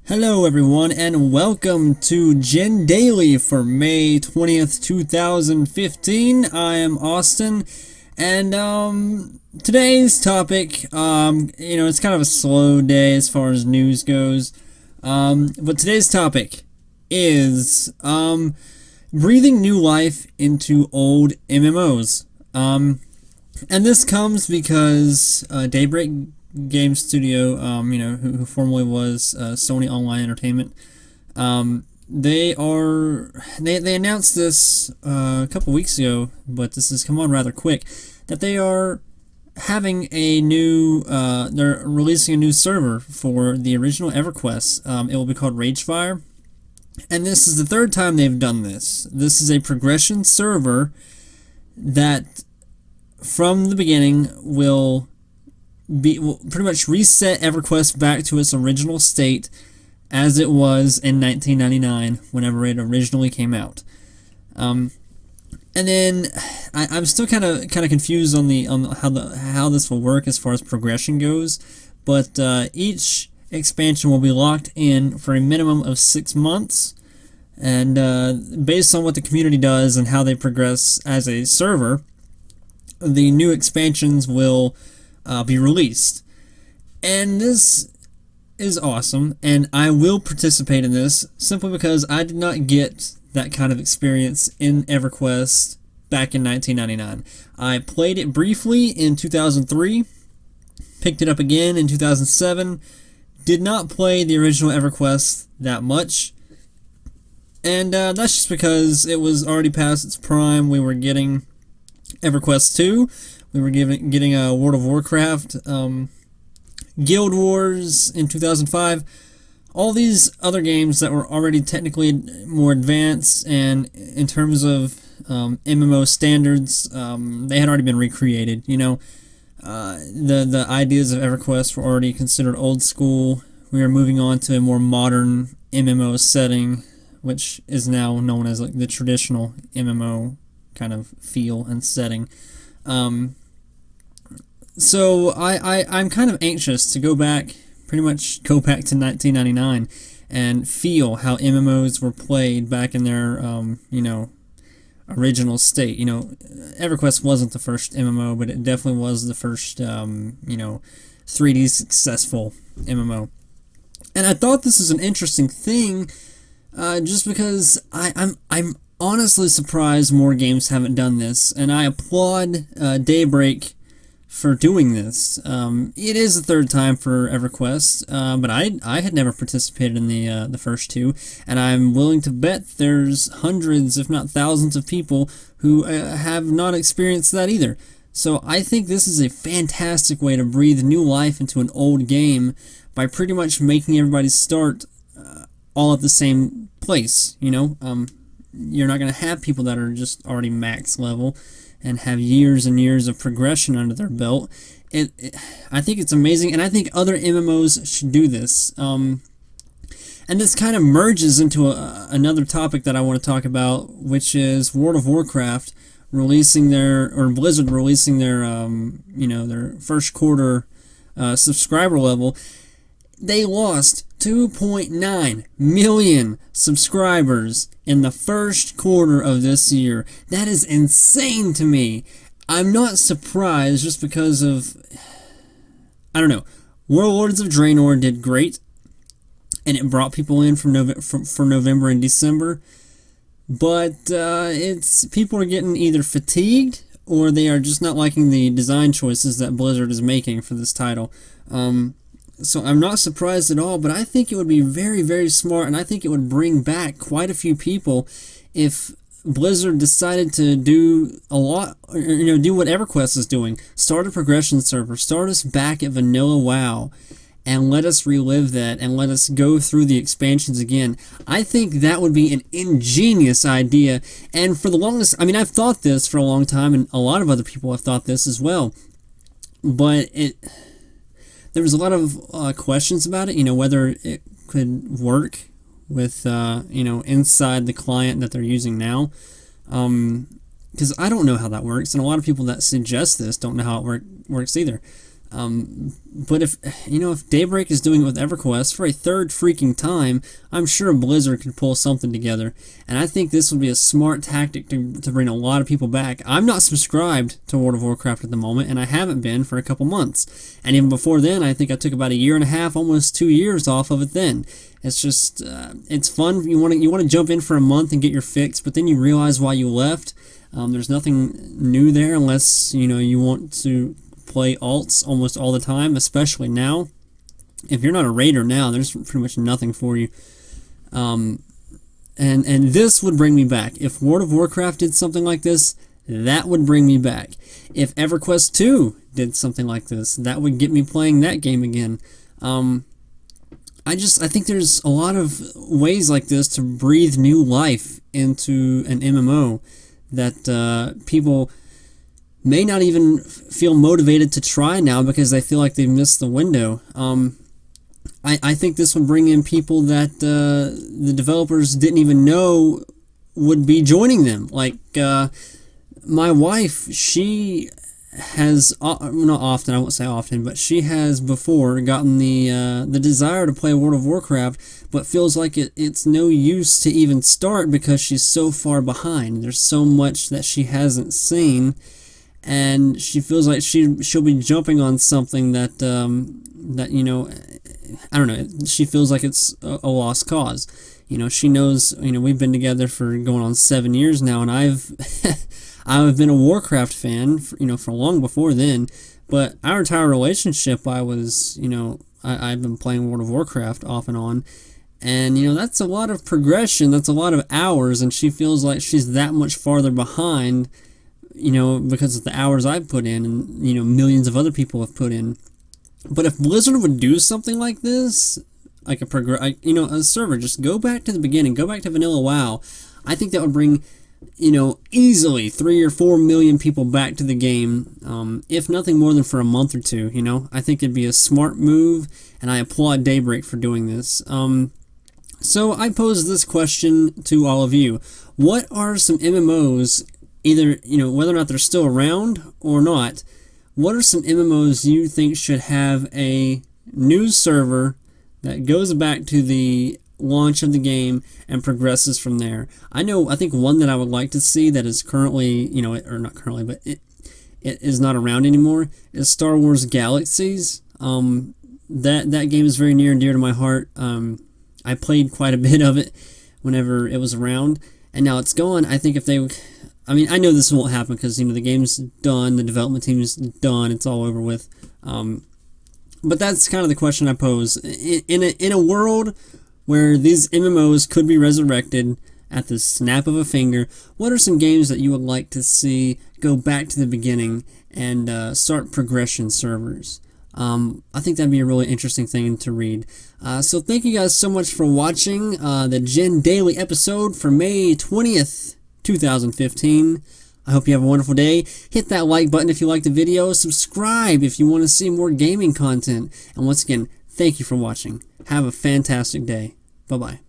Hello everyone and welcome to Gen Daily for May 20th, 2015. I am Austin and today's topic, it's kind of a slow day as far as news goes. But today's topic is breathing new life into old MMOs. And this comes because Daybreak game studio, who formerly was Sony Online Entertainment, they announced this a couple weeks ago, but this has come on rather quick, that they are having a new, they're releasing a new server for the original EverQuest. It will be called Ragefire, and this is the third time they've done this. This is a progression server that, from the beginning, will pretty much reset EverQuest back to its original state as it was in 1999 whenever it originally came out. And then I'm still kind of confused on how this will work as far as progression goes, but each expansion will be locked in for a minimum of 6 months, and based on what the community does and how they progress as a server, the new expansions will be released. And this is awesome, and I will participate in this simply because I did not get that kind of experience in EverQuest back in 1999. I played it briefly in 2003, picked it up again in 2007, did not play the original EverQuest that much, and that's just because it was already past its prime. We were getting EverQuest 2, we were getting a World of Warcraft, Guild Wars in 2005, all these other games that were already technically more advanced, and in terms of MMO standards, they had already been recreated. The ideas of EverQuest were already considered old school. We are moving on to a more modern MMO setting, which is now known as like the traditional MMO kind of feel and setting. So I'm kind of anxious to go back to 1999 and feel how MMOs were played back in their, original state. EverQuest wasn't the first MMO, but it definitely was the first, 3D successful MMO. And I thought this was an interesting thing, just because I'm honestly surprised more games haven't done this, and I applaud Daybreak for doing this. It is the third time for EverQuest, but I had never participated in the first two, and I'm willing to bet there's hundreds, if not thousands, of people who have not experienced that either. So I think this is a fantastic way to breathe new life into an old game by pretty much making everybody start all at the same place. You're not going to have people that are just already max level and have years and years of progression under their belt. I think it's amazing, and I think other MMOs should do this. And this kind of merges into another topic that I want to talk about, which is World of Warcraft releasing Blizzard releasing their their first quarter subscriber level. They lost 2.9 million subscribers in the first quarter of this year. That is insane to me. I'm not surprised just because of, I don't know, Warlords of Draenor did great, and it brought people in for November and December, but it's people are getting either fatigued or they are just not liking the design choices that Blizzard is making for this title. So I'm not surprised at all, but I think it would be very, very smart, and I think it would bring back quite a few people if Blizzard decided to do a lot, do what EverQuest is doing. Start a progression server, start us back at vanilla WoW, and let us relive that, and let us go through the expansions again. I think that would be an ingenious idea, and for the longest, I've thought this for a long time, and a lot of other people have thought this as well, but there was a lot of questions about it, whether it could work with, inside the client that they're using now. Because I don't know how that works, and a lot of people that suggest this don't know how it works either. But if Daybreak is doing it with EverQuest for a third freaking time, I'm sure Blizzard could pull something together. And I think this would be a smart tactic to bring a lot of people back. I'm not subscribed to World of Warcraft at the moment, and I haven't been for a couple months. And even before then, I think I took about a year and a half, almost 2 years off of it then. It's just, it's fun. You want to jump in for a month and get your fix, but then you realize why you left. There's nothing new there unless, you want to play alts almost all the time, especially now. If you're not a raider now, there's pretty much nothing for you. And this would bring me back. If World of Warcraft did something like this, that would bring me back. If EverQuest 2 did something like this, that would get me playing that game again. I think there's a lot of ways like this to breathe new life into an MMO that people may not even feel motivated to try now because they feel like they've missed the window. I think this would bring in people that the developers didn't even know would be joining them. Like my wife, she has not often, I won't say often, but she has before gotten the desire to play World of Warcraft, but feels like it's no use to even start because she's so far behind. There's so much that she hasn't seen. And she feels like she'll be jumping on something that I don't know. She feels like it's a lost cause. She knows. We've been together for going on 7 years now, and I've I've been a Warcraft fan for long before then. But our entire relationship, I've been playing World of Warcraft off and on, and that's a lot of progression. That's a lot of hours, and she feels like she's that much farther behind. Because of the hours I've put in and, millions of other people have put in. But if Blizzard would do something like this, like a server, just go back to the beginning, go back to vanilla WoW, I think that would bring, easily 3 or 4 million people back to the game, if nothing more than for a month or two, I think it'd be a smart move, and I applaud Daybreak for doing this. So I pose this question to all of you. What are some MMOs, either, whether or not they're still around or not, what are some MMOs you think should have a news server that goes back to the launch of the game and progresses from there? I think one that I would like to see that is currently, or not currently, but it is not around anymore, is Star Wars Galaxies. That game is very near and dear to my heart. I played quite a bit of it whenever it was around, and now it's gone. I think if they... I know this won't happen because, the game's done, the development team is done, it's all over with. But that's kind of the question I pose. In a world where these MMOs could be resurrected at the snap of a finger, what are some games that you would like to see go back to the beginning and start progression servers? I think that'd be a really interesting thing to read. So thank you guys so much for watching the Gen Daily episode for May 20th. 2015. I hope you have a wonderful day. Hit that like button if you like the video. Subscribe if you want to see more gaming content. And once again, thank you for watching. Have a fantastic day. Bye-bye.